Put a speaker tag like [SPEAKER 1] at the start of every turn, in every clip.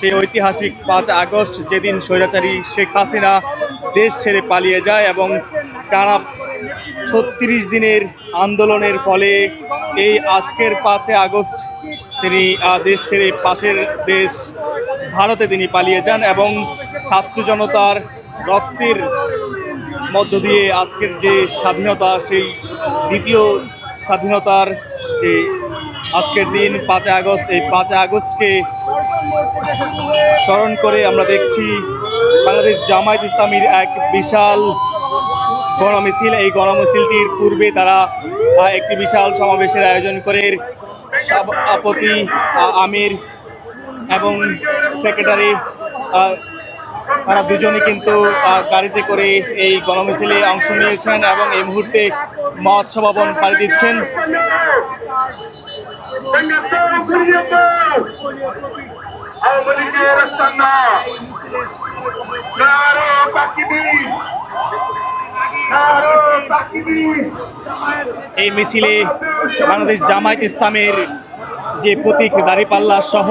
[SPEAKER 1] সেই ঐতিহাসিক 5 আগস্ট যেদিন স্বৈরাচারী শেখ হাসিনা দেশ ছেড়ে পালিয়ে যায় এবং টানা 36 দিনের আন্দোলনের ফলে এই আজকের 5 আগস্ট তিনি দেশ ছেড়ে পাশের দেশ ভারতে তিনি পালিয়ে যান এবং ছাত্র জনতার রক্তের মধ্য দিয়ে আজকের যে স্বাধীনতা, সেই দ্বিতীয় স্বাধীনতার যে আজকের দিন 5 আগস্ট, এই 5 আগস্টকে স্মরণ করে আমরা দেখছি বাংলাদেশ জামায়াত ইসলামীর এক বিশাল গণমিছিল। এই গণমিছিলটির পূর্বে তারা একটি বিশাল সমাবেশের আয়োজন করে সভাপতি আমির এবং সেক্রেটারি তারা দুজনে কিন্তু গাড়িতে করে এই গণমিছিলে অংশ নিয়েছেন এবং এই মুহূর্তে মহোৎসব ভবন পাড়ি দিচ্ছেন। এই মিছিলে বাংলাদেশ জামায়াত ইসলামের যে প্রতীক দাঁড়িপাল্লা সহ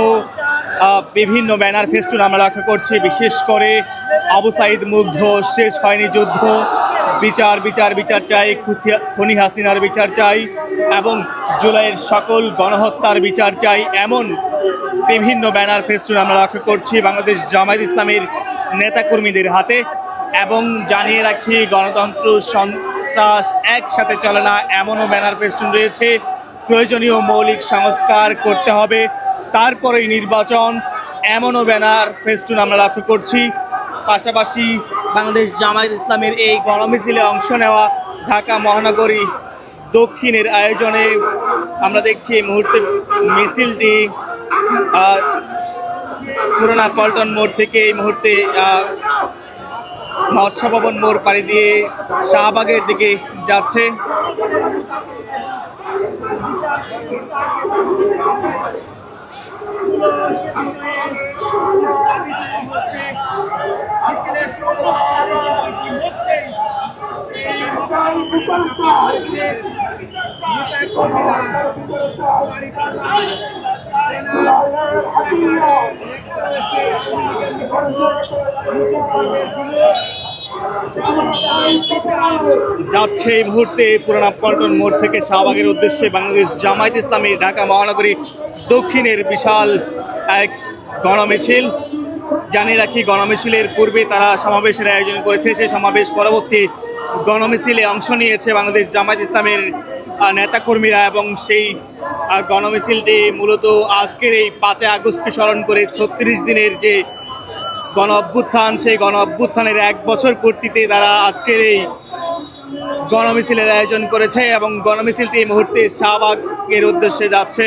[SPEAKER 1] বিভিন্ন ব্যানার ফেস্টুন আমরা লক্ষ্য করছি। বিশেষ করে আবু সাইদ মুগ্ধ, শেষ হয়নি যুদ্ধ, বিচার বিচার বিচার চাই, খনি হাসিনার বিচার চাই এবং জুলাইয়ের সকল গণহত্যার বিচার চাই, এমন বিভিন্ন ব্যানার ফেস্টুন আমরা লক্ষ্য করছি বাংলাদেশ জামায়াত ইসলামের নেতাকর্মীদের হাতে। এবং জানিয়ে রাখি, গণতন্ত্র সন্ত্রাস একসাথে চলে না, এমনও ব্যানার ফেস্টুন রয়েছে। প্রয়োজনীয় মৌলিক সংস্কার করতে হবে, তারপরেই নির্বাচন, এমনও ব্যানার ফেস্টুন আমরা লক্ষ্য করছি। পাশাপাশি বাংলাদেশ জামায়াত ইসলামের এই গণমিছিলে অংশ নেওয়া ঢাকা মহানগরী দক্ষিণের আয়োজনে আমরা দেখছি এই মুহূর্তে মিছিলটি পুরোনা পল্টন মোড় থেকে এই মুহূর্তে মহোৎসব ভবন মোড় পাড়ি দিয়ে শাহবাগের দিকে যাচ্ছে। যাচ্ছে এই মুহূর্তে পুরানা পল্টন মোড় থেকে শাহবাগের উদ্দেশ্যে বাংলাদেশ জামায়াত ইসলামী ঢাকা মহানগরী দক্ষিণের বিশাল এক গণমিছিল। জানিয়ে রাখি, গণমিছিলের পূর্বে তারা সমাবেশের আয়োজন করেছে। সেই সমাবেশ পরবর্তী গণমিছিলে অংশ নিয়েছে বাংলাদেশ জামায়াত ইসলামের নেতাকর্মীরা এবং সেই গণমিছিলটি মূলত আজকের এই 5 আগস্টকে স্মরণ করে 36 দিনের যে গণ অভ্যুত্থান, সেই গণ অভ্যুত্থানের 1 বছর পূর্তিতে তারা আজকের এই গণমিছিলের আয়োজন করেছে এবং গণমিছিলটি এই মুহূর্তে শাহবাগের উদ্দেশ্যে যাচ্ছে।